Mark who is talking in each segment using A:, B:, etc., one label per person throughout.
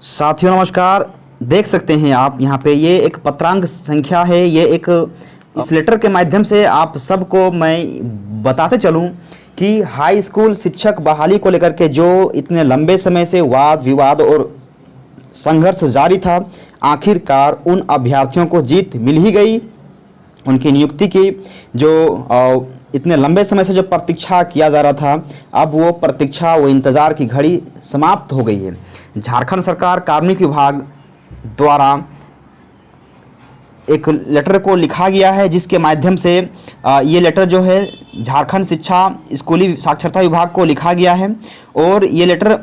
A: साथियों नमस्कार। देख सकते हैं आप यहाँ पे ये एक पत्रांक संख्या है। ये एक इस लेटर के माध्यम से आप सबको मैं बताते चलूँ कि हाई स्कूल शिक्षक बहाली को लेकर के जो इतने लंबे समय से वाद विवाद और संघर्ष जारी था, आखिरकार उन अभ्यर्थियों को जीत मिल ही गई। उनकी नियुक्ति की जो इतने लंबे समय से जो प्रतीक्षा किया जा रहा था, अब वो प्रतीक्षा वो इंतज़ार की घड़ी समाप्त हो गई है। झारखंड सरकार कार्मिक विभाग द्वारा एक लेटर को लिखा गया है, जिसके माध्यम से ये लेटर जो है झारखंड शिक्षा स्कूली साक्षरता विभाग को लिखा गया है। और ये लेटर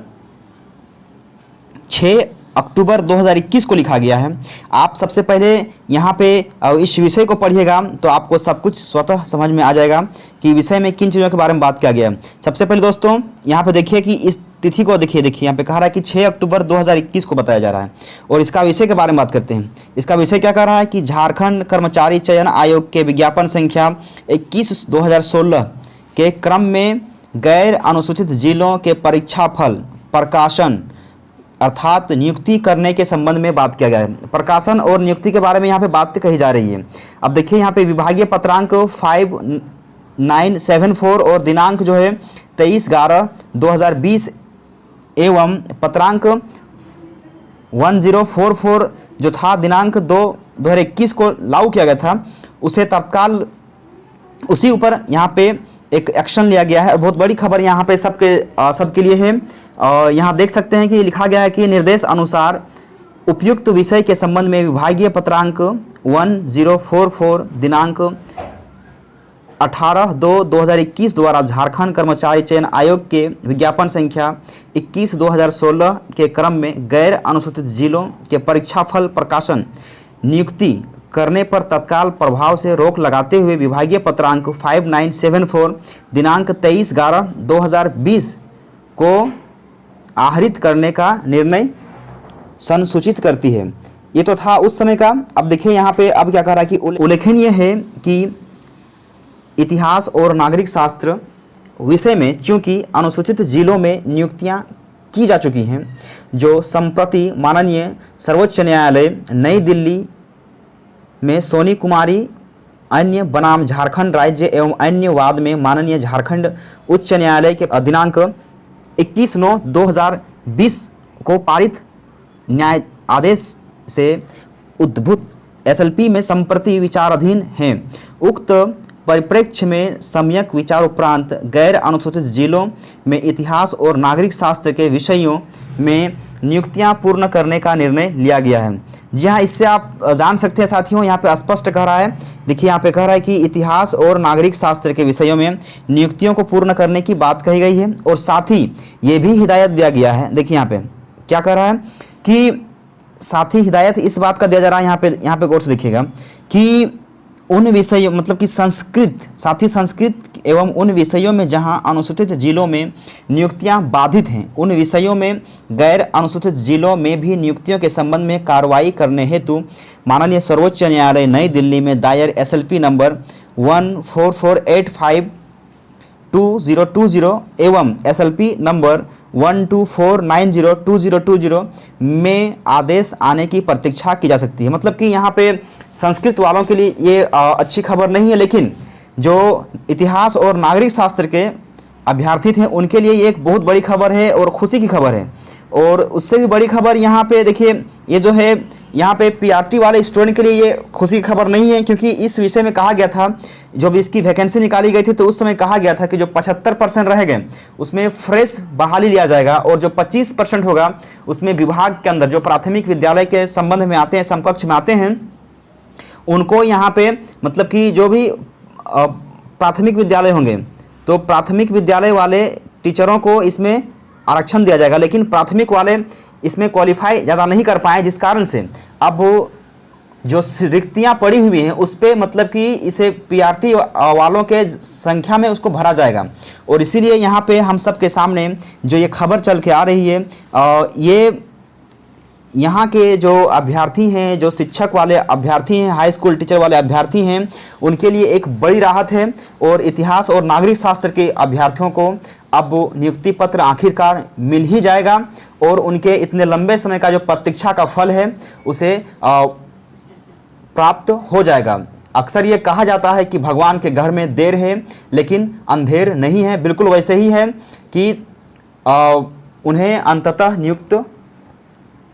A: 6 अक्टूबर 2021 को लिखा गया है। आप सबसे पहले यहाँ पे इस विषय को पढ़िएगा तो आपको सब कुछ स्वतः समझ में आ जाएगा कि विषय में किन चीज़ों के बारे में बात किया गया है। सबसे पहले दोस्तों यहाँ पे देखिए कि इस तिथि को देखिए यहाँ पे कह रहा है कि 6 अक्टूबर 2021 को बताया जा रहा है। और इसका विषय के बारे में बात करते हैं। इसका विषय क्या कह रहा है कि झारखंड कर्मचारी चयन आयोग के विज्ञापन संख्या 21/2016 के क्रम में गैर अनुसूचित जिलों के परीक्षा फल प्रकाशन अर्थात नियुक्ति करने के संबंध में बात किया गया है। प्रकाशन और नियुक्ति के बारे में यहाँ पे बात कही जा रही है। अब देखिए यहाँ पे विभागीय पत्रांक 5974 और दिनांक जो है 23/11/2020 एवं पत्रांक 1044 जो था दिनांक 2/2021 को लागू किया गया था, उसे तत्काल उसी ऊपर यहाँ पे एक एक्शन लिया गया है। और बहुत बड़ी खबर यहाँ पे सबके लिए है। यहाँ देख सकते हैं कि लिखा गया है कि निर्देश अनुसार उपयुक्त विषय के संबंध में विभागीय पत्रांक 1044 दिनांक 18/2/2021 द्वारा झारखंड कर्मचारी चयन आयोग के विज्ञापन संख्या 21/2016 के क्रम में गैर अनुसूचित जिलों के परीक्षाफल प्रकाशन नियुक्ति करने पर तत्काल प्रभाव से रोक लगाते हुए विभागीय पत्रांक 5974 दिनांक 23/11/2020 को आहरित करने का निर्णय संसूचित करती है। ये तो था उस समय का। अब देखिए यहाँ पे अब क्या कह रहा है कि उल्लेखनीय है कि इतिहास और नागरिक शास्त्र विषय में चूंकि अनुसूचित जिलों में नियुक्तियां की जा चुकी हैं, जो संप्रति माननीय सर्वोच्च न्यायालय नई दिल्ली में सोनी कुमारी अन्य बनाम झारखंड राज्य एवं अन्य वाद में माननीय झारखंड उच्च न्यायालय के दिनांक 21/9/2020 को पारित न्याय आदेश से उद्भूत एसएलपी में संप्रति विचाराधीन हैं। उक्त परिप्रेक्ष्य में सम्यक विचार उपरांत गैर अनुसूचित जिलों में इतिहास और नागरिक शास्त्र के विषयों में नियुक्तियां पूर्ण करने का निर्णय लिया गया है। जी हाँ, इससे आप जान सकते हैं साथियों, यहाँ पे स्पष्ट कह रहा है। देखिए यहाँ पे कह रहा है कि इतिहास और नागरिक शास्त्र के विषयों में नियुक्तियों को पूर्ण करने की बात कही गई है। और साथ ही ये भी हिदायत दिया गया है। देखिए यहाँ पे क्या कह रहा है कि साथ ही हिदायत इस बात का दिया जा रहा है, यहाँ पे गौर से देखिएगा कि उन विषयों मतलब कि संस्कृत एवं उन विषयों में जहां अनुसूचित जिलों में नियुक्तियां बाधित हैं, उन विषयों में गैर अनुसूचित जिलों में भी नियुक्तियों के संबंध में कार्रवाई करने हेतु माननीय सर्वोच्च न्यायालय नई दिल्ली में दायर एसएलपी नंबर 14485/2020 एवं एसएलपी नंबर 12490/2020 में आदेश आने की प्रतीक्षा की जा सकती है। मतलब कि यहाँ पे संस्कृत वालों के लिए ये अच्छी खबर नहीं है, लेकिन जो इतिहास और नागरिक शास्त्र के अभ्यर्थी थे उनके लिए ये एक बहुत बड़ी खबर है और खुशी की खबर है। और उससे भी बड़ी खबर यहाँ पे देखिए, ये जो है यहाँ पे पीआरटी वाले स्टूडेंट के लिए ये खुशी की खबर नहीं है, क्योंकि इस विषय में कहा गया था, जब इसकी वैकेंसी निकाली गई थी तो उस समय कहा गया था कि जो 75% रह गए उसमें फ्रेश बहाली लिया जाएगा और जो 25% होगा उसमें विभाग के अंदर जो प्राथमिक विद्यालय के संबंध में आते हैं, समकक्ष में आते हैं, उनको यहाँ पे मतलब कि जो भी प्राथमिक विद्यालय होंगे तो प्राथमिक विद्यालय वाले टीचरों को इसमें आरक्षण दिया जाएगा। लेकिन प्राथमिक वाले इसमें क्वालिफाई ज़्यादा नहीं कर पाए, जिस कारण से अब वो जो रिक्तियाँ पड़ी हुई हैं उस पर मतलब कि इसे पीआरटी वालों के संख्या में उसको भरा जाएगा। और इसीलिए यहाँ पे हम सब के सामने जो ये खबर चल के आ रही है, ये यहाँ के जो अभ्यर्थी हैं, जो शिक्षक वाले अभ्यर्थी हैं, हाई स्कूल टीचर वाले अभ्यर्थी हैं, उनके लिए एक बड़ी राहत है। और इतिहास और नागरिक शास्त्र के अभ्यर्थियों को अब नियुक्ति पत्र आखिरकार मिल ही जाएगा। और उनके इतने लंबे समय का जो प्रतीक्षा का फल है उसे प्राप्त हो जाएगा। अक्सर ये कहा जाता है कि भगवान के घर में देर है लेकिन अंधेर नहीं है। बिल्कुल वैसे ही है कि उन्हें अंततः नियुक्त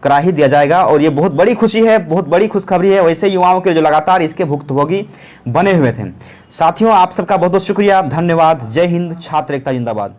A: करा ही दिया जाएगा और ये बहुत बड़ी खुशी है, बहुत बड़ी खुशखबरी है वैसे युवाओं के जो लगातार इसके भुक्तभोगी बने हुए थे। साथियों, आप सबका बहुत बहुत शुक्रिया, धन्यवाद। जय हिंद, छात्र एकता जिंदाबाद।